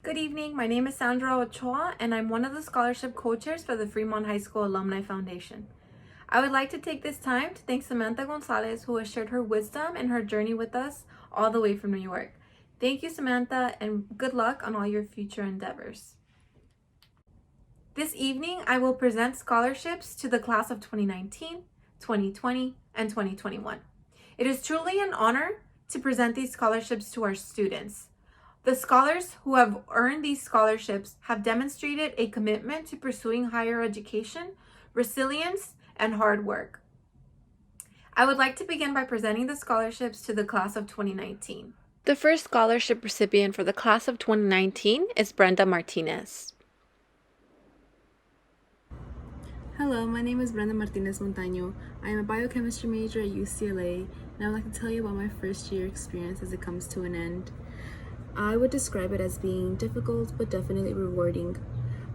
Good evening, my name is Sandra Ochoa and I'm one of the scholarship co-chairs for the Fremont High School Alumni Foundation. I would like to take this time to thank Samantha Gonzalez, who has shared her wisdom and her journey with us all the way from New York. Thank you, Samantha, and good luck on all your future endeavors. This evening, I will present scholarships to the class of 2019, 2020, and 2021. It is truly an honor to present these scholarships to our students. The scholars who have earned these scholarships have demonstrated a commitment to pursuing higher education, resilience, and hard work. I would like to begin by presenting the scholarships to the class of 2019. The first scholarship recipient for the class of 2019 is Brenda Martinez. Hello, my name is Brenda Martinez Montaño. I am a biochemistry major at UCLA, and I would like to tell you about my first year experience as it comes to an end. I would describe it as being difficult, but definitely rewarding.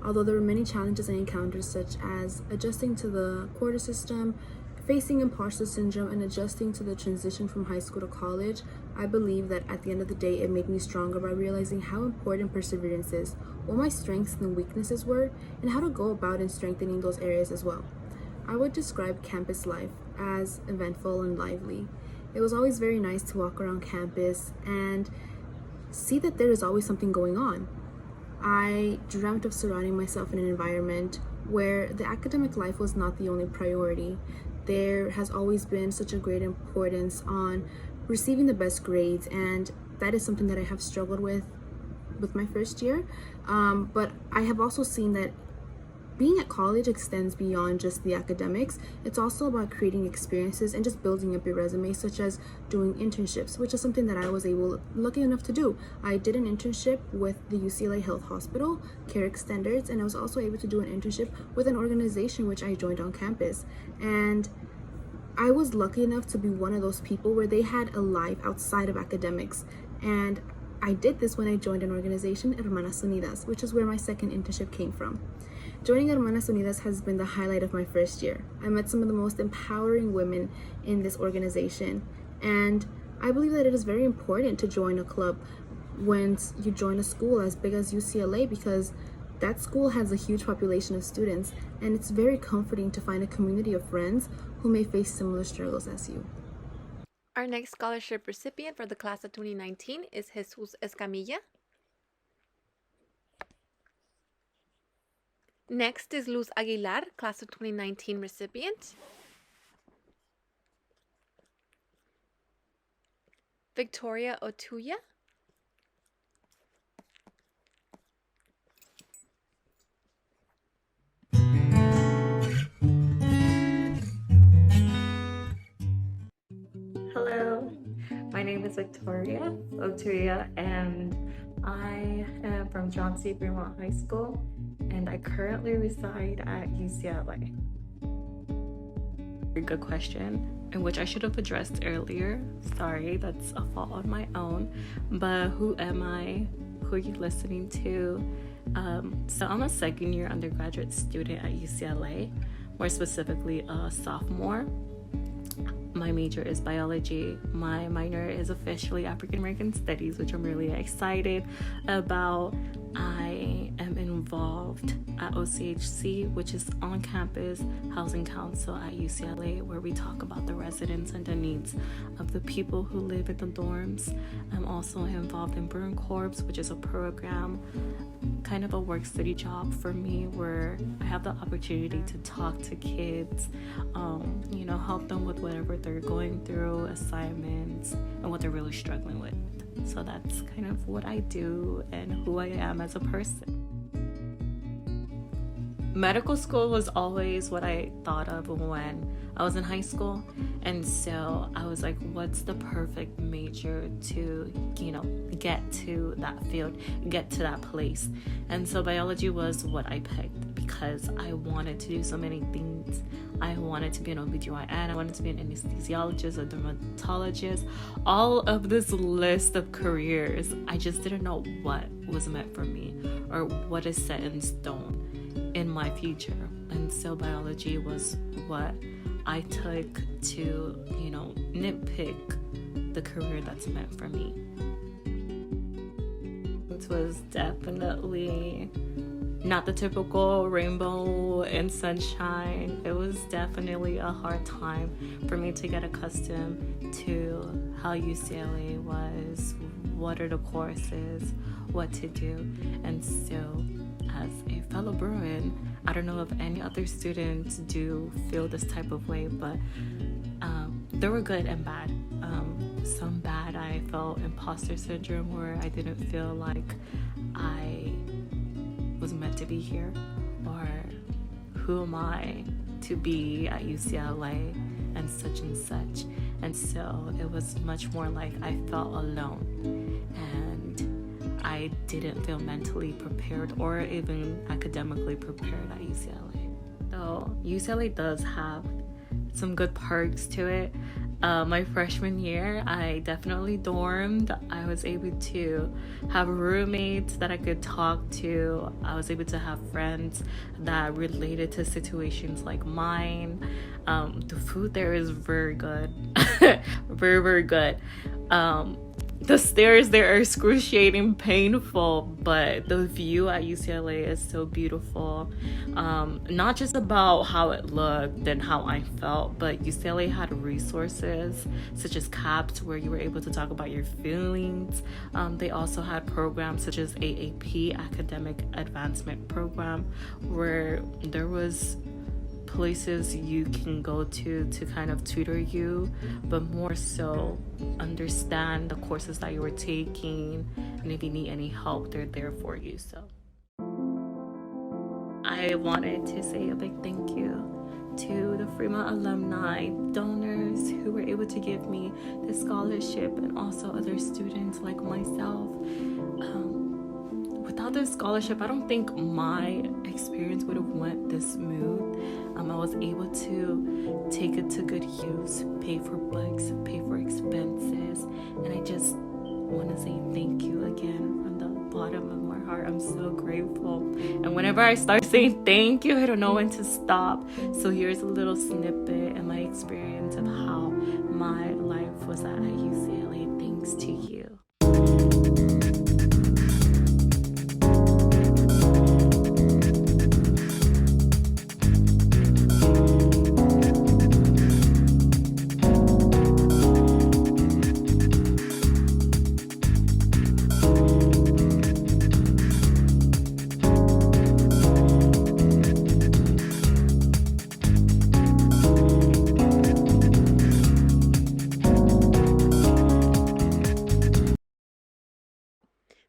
Although there were many challenges I encountered, such as adjusting to the quarter system, facing imposter syndrome, and adjusting to the transition from high school to college, I believe that at the end of the day, it made me stronger by realizing how important perseverance is, what my strengths and weaknesses were, and how to go about in strengthening those areas as well. I would describe campus life as eventful and lively. It was always very nice to walk around campus and see that there is always something going on. I dreamt of surrounding myself in an environment where the academic life was not the only priority. There has always been such a great importance on receiving the best grades, and that is something that I have struggled with my first year. But I have also seen that being at college extends beyond just the academics. It's also about creating experiences and just building up your resume, such as doing internships, which is something that I was lucky enough to do. I did an internship with the UCLA Health Hospital, Care Extenders, and I was also able to do an internship with an organization which I joined on campus. And I was lucky enough to be one of those people where they had a life outside of academics. And I did this when I joined an organization, Hermanas Unidas, which is where my second internship came from. Joining Hermanas Unidas has been the highlight of my first year. I met some of the most empowering women in this organization, and I believe that it is very important to join a club when you join a school as big as UCLA, because that school has a huge population of students, and it's very comforting to find a community of friends who may face similar struggles as you. Our next scholarship recipient for the class of 2019 is Jesus Escamilla. Next is Luz Aguilar, class of 2019 recipient. Victoria Otuya. Hello, my name is Victoria Otuya, and I am from John C. Fremont High School, and I currently reside at UCLA. Very good question, in which I should have addressed earlier. Sorry, that's a fault on my own. But who am I? Who are you listening to? So I'm a second year undergraduate student at UCLA, more specifically a sophomore. My major is biology. My minor is officially African American Studies, which I'm really excited about. I am involved at OCHC, which is on-campus housing council at UCLA, where we talk about the residents and the needs of the people who live in the dorms. I'm also involved in Burn Corps, which is a program, kind of a work study job for me, where I have the opportunity to talk to kids, help them with whatever they're going through, assignments, and what they're really struggling with. So that's kind of what I do and who I am as a person. Medical school was always what I thought of when I was in high school, and so I was like, what's the perfect major to, get to that field, get to that place? And so biology was what I picked because I wanted to do so many things. I wanted to be an OBGYN, I wanted to be an anesthesiologist, a dermatologist, all of this list of careers. I just didn't know what was meant for me or what is set in stone in my future. And so biology was what I took to, nitpick the career that's meant for me. experience was definitely not the typical rainbow and sunshine. It was definitely a hard time for me to get accustomed to how UCLA was, what are the courses, what to do. And so as a fellow Bruin, I don't know if any other students do feel this type of way, but there were good and bad. Some bad, I felt imposter syndrome where I didn't feel like I was meant to be here, or who am I to be at UCLA and such and such. And so it was much more like I felt alone, and I didn't feel mentally prepared or even academically prepared at UCLA. So UCLA does have some good perks to it. My freshman year, I definitely dormed. I was able to have roommates that I could talk to. I was able to have friends that related to situations like mine. The food there is very good. Very, very good. The stairs there are excruciating, painful, but the view at UCLA is so beautiful. Not just about how it looked and how I felt, but UCLA had resources such as CAPS where you were able to talk about your feelings. They also had programs such as AAP, Academic Advancement Program, where there was places you can go to kind of tutor you, but more so understand the courses that you were taking, and if you need any help, they're there for you. So I wanted to say a big thank you to the Fremont alumni, donors who were able to give me the scholarship, and also other students like myself. Without this scholarship, I don't think my experience would have went this smooth. I was able to take it to good use, pay for books, pay for expenses, and I just want to say thank you again from the bottom of my heart. I'm so grateful, and whenever I start saying thank you, I don't know when to stop. So here's a little snippet and my experience of how my life was at UCLA thanks to you.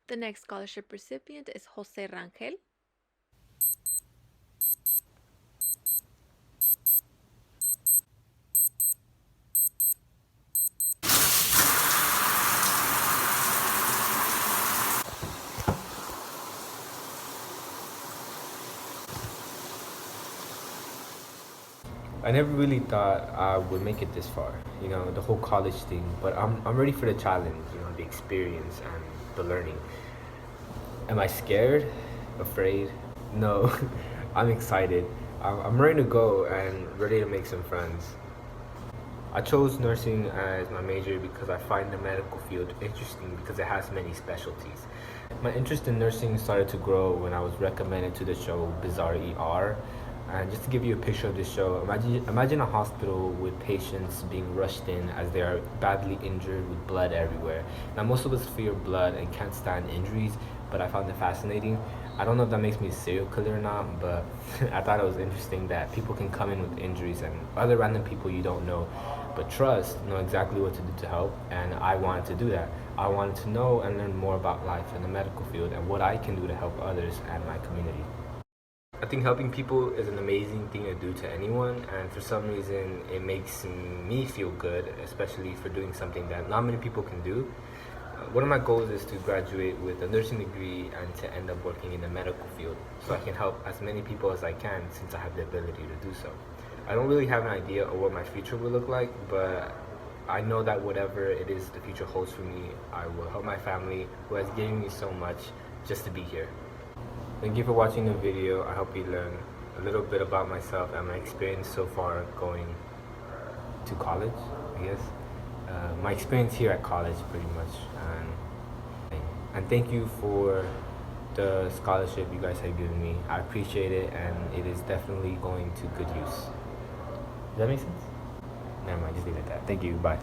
The next scholarship recipient is Jose Rangel. I never really thought I would make it this far, the whole college thing, but I'm ready for the challenge, the experience and the learning. Am I scared? Afraid? No, I'm excited. I'm ready to go and ready to make some friends. I chose nursing as my major because I find the medical field interesting because it has many specialties. My interest in nursing started to grow when I was recommended to the show Bizarre ER. And just to give you a picture of this show, imagine a hospital with patients being rushed in as they are badly injured with blood everywhere. Now, most of us fear blood and can't stand injuries, but I found it fascinating. I don't know if that makes me a serial killer or not, but I thought it was interesting that people can come in with injuries and other random people you don't know, but trust, know exactly what to do to help, and I wanted to do that. I wanted to know and learn more about life in the medical field and what I can do to help others and my community. I think helping people is an amazing thing to do to anyone, and for some reason it makes me feel good, especially for doing something that not many people can do. One of my goals is to graduate with a nursing degree and to end up working in the medical field so I can help as many people as I can since I have the ability to do so. I don't really have an idea of what my future will look like, but I know that whatever it is the future holds for me, I will help my family who has given me so much just to be here. Thank you for watching the video. I hope you learn a little bit about myself and my experience so far going to college, I guess. My experience here at college, pretty much. And And thank you for the scholarship you guys have given me. I appreciate it, and it is definitely going to good use. Does that make sense? Never mind, just leave it at that. Thank you. Bye.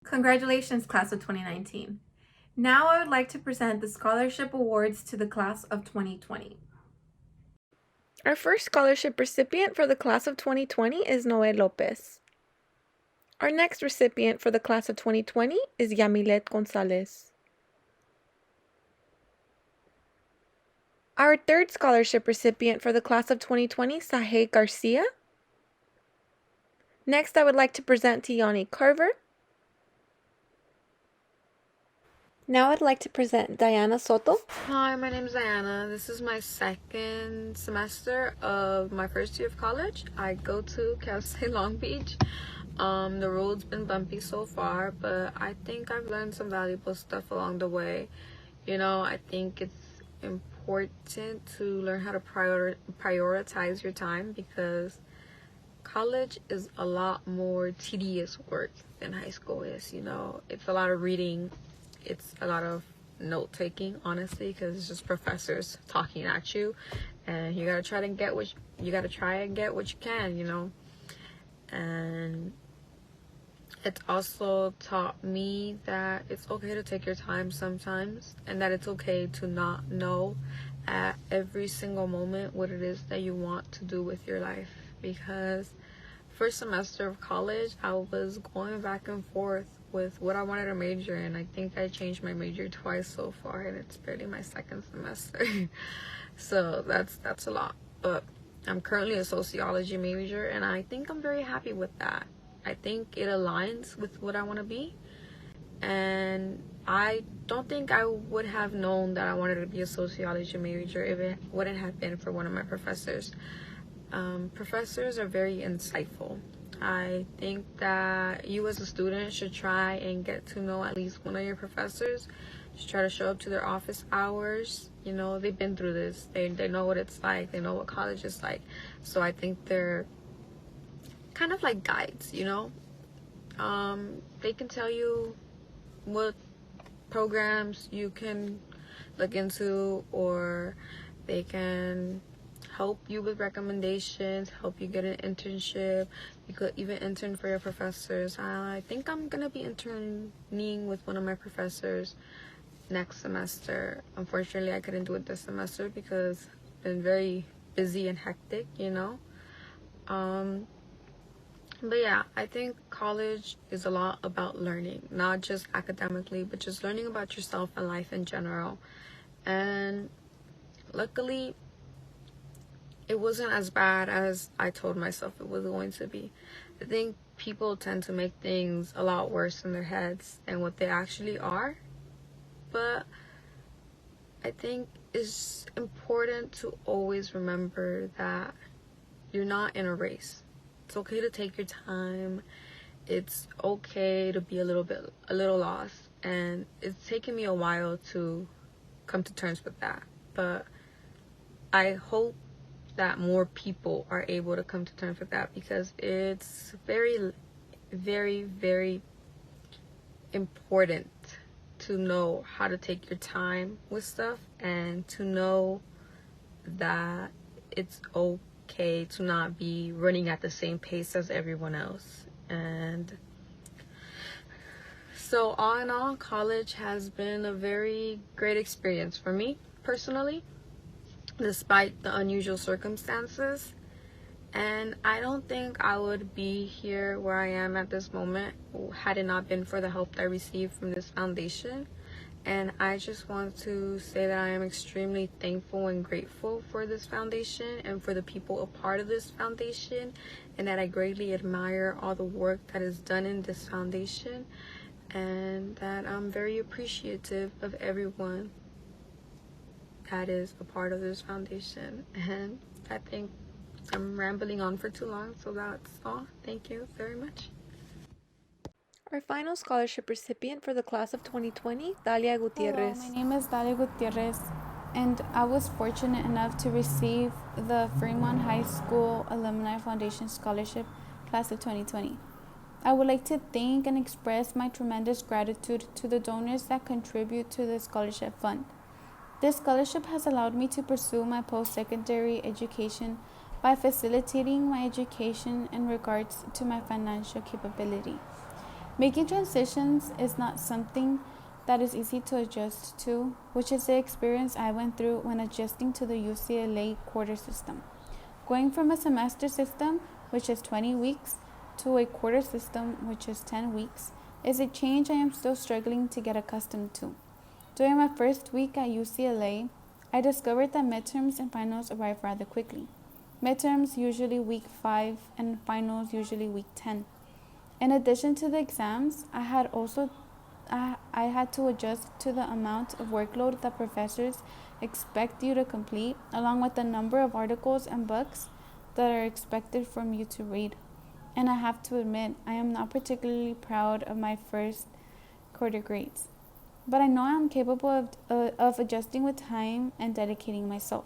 Congratulations, class of 2019. Now I would like to present the scholarship awards to the class of 2020. Our first scholarship recipient for the class of 2020 is Noé Lopez. Our next recipient for the class of 2020 is Yamilet Gonzalez. Our third scholarship recipient for the class of 2020 is Sahé Garcia. Next, I would like to present Tiani Carver. Now I'd like to present Diana Soto. Hi, my name is Diana. This is my second semester of my first year of college. I go to Cal State Long Beach. The road's been bumpy so far, but I think I've learned some valuable stuff along the way. You know, I think it's important to learn how to prioritize your time, because college is a lot more tedious work than high school is. You know, it's a lot of reading, it's a lot of note taking, honestly, because it's just professors talking at you, and you gotta try and get what you can, you know. And it's also taught me that it's okay to take your time sometimes, and that it's okay to not know at every single moment what it is that you want to do with your life. Because first semester of college, I was going back and forth with what I wanted to major in. I think I changed my major twice so far, and it's barely my second semester. So that's a lot. But I'm currently a sociology major, and I think I'm very happy with that. I think it aligns with what I want to be, and I don't think I would have known that I wanted to be a sociology major if it wouldn't have been for one of my professors. Professors are very insightful. I think that you as a student should try and get to know at least one of your professors. Just try to show up to their office hours. You know, they've been through this. They know what it's like. They know what college is like. So I think they're kind of like guides, you know. They can tell you what programs you can look into, or they can help you with recommendations, help you get an internship. You could even intern for your professors. I think I'm gonna be interning with one of my professors next semester. Unfortunately, I couldn't do it this semester because it's been very busy and hectic, you know. But yeah, I think college is a lot about learning, not just academically, but just learning about yourself and life in general. And luckily, it wasn't as bad as I told myself it was going to be. I think people tend to make things a lot worse in their heads than what they actually are. But I think it's important to always remember that you're not in a race. It's okay to take your time. It's okay to be a little lost. And it's taken me a while to come to terms with that. But I hope that more people are able to come to terms with that, because it's very, very, very important to know how to take your time with stuff, and to know that it's okay to not be running at the same pace as everyone else. And so all in all, college has been a very great experience for me personally, despite the unusual circumstances. And I don't think I would be here where I am at this moment had it not been for the help that I received from this foundation. And I just want to say that I am extremely thankful and grateful for this foundation and for the people a part of this foundation, and that I greatly admire all the work that is done in this foundation, and that I'm very appreciative of everyone that is a part of this foundation. And I think I'm rambling on for too long, so that's all. Thank you very much. Our final scholarship recipient for the class of 2020, Dalia Hello, Gutierrez. my name is Dalia Gutierrez, and I was fortunate enough to receive the Fremont High School Alumni Foundation Scholarship class of 2020. I would like to thank and express my tremendous gratitude to the donors that contribute to the scholarship fund. This scholarship has allowed me to pursue my post-secondary education by facilitating my education in regards to my financial capability. Making transitions is not something that is easy to adjust to, which is the experience I went through when adjusting to the UCLA quarter system. Going from a semester system, which is 20 weeks, to a quarter system, which is 10 weeks, is a change I am still struggling to get accustomed to. During my first week at UCLA, I discovered that midterms and finals arrive rather quickly. Midterms usually week 5 and finals usually week 10. In addition to the exams, I had to adjust to the amount of workload that professors expect you to complete, along with the number of articles and books that are expected from you to read. And I have to admit, I am not particularly proud of my first quarter grades. But I know I am capable of adjusting with time and dedicating myself.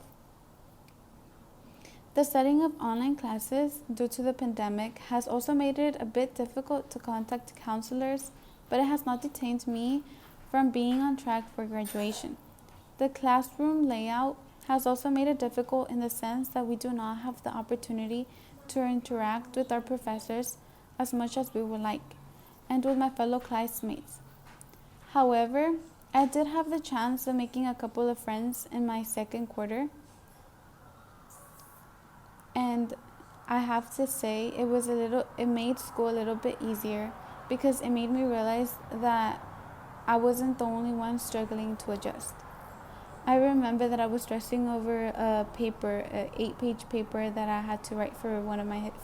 The setting of online classes due to the pandemic has also made it a bit difficult to contact counselors, but it has not detained me from being on track for graduation. The classroom layout has also made it difficult in the sense that we do not have the opportunity to interact with our professors as much as we would like, and with my fellow classmates. However, I did have the chance of making a couple of friends in my second quarter, and I have to say it made school a little bit easier because it made me realize that I wasn't the only one struggling to adjust. I remember that I was stressing over a paper, an 8-page paper that I had to write for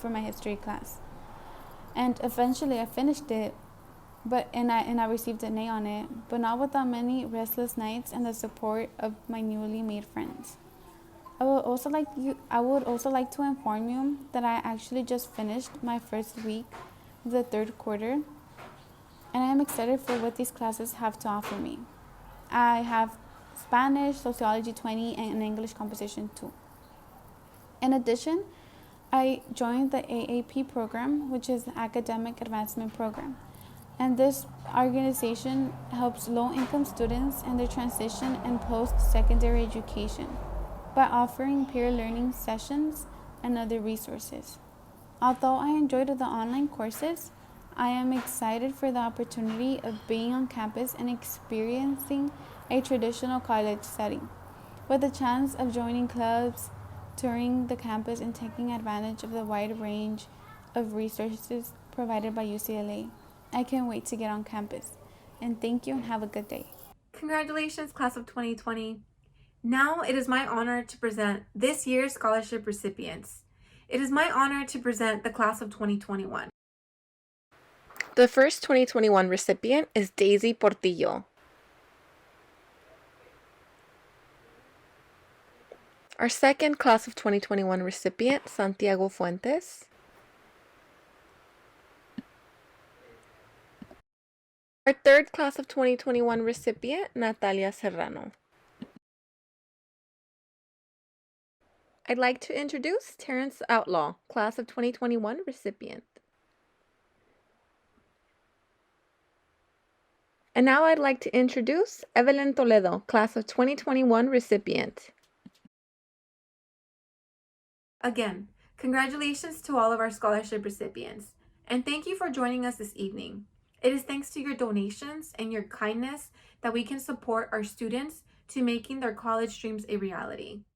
my history class, and eventually I finished it, and I received an A on it, but not without many restless nights and the support of my newly made friends. I would also like to inform you that I actually just finished my first week of the third quarter, and I am excited for what these classes have to offer me. I have Spanish, Sociology 20, and English Composition 2. In addition, I joined the AAP program, which is the Academic Advancement Program, and this organization helps low-income students in their transition and post-secondary education by offering peer learning sessions and other resources. Although I enjoyed the online courses, I am excited for the opportunity of being on campus and experiencing a traditional college setting, with the chance of joining clubs, touring the campus, and taking advantage of the wide range of resources provided by UCLA. I can't wait to get on campus. And thank you and have a good day. Congratulations, class of 2020. Now it is my honor to present this year's scholarship recipients. It is my honor to present the class of 2021. The first 2021 recipient is Daisy Portillo. Our second class of 2021 recipient, Santiago Fuentes. Our third class of 2021 recipient, Natalia Serrano. I'd like to introduce Terrence Outlaw, class of 2021 recipient. And now I'd like to introduce Evelyn Toledo, class of 2021 recipient. Again, congratulations to all of our scholarship recipients, and thank you for joining us this evening. It is thanks to your donations and your kindness that we can support our students to making their college dreams a reality.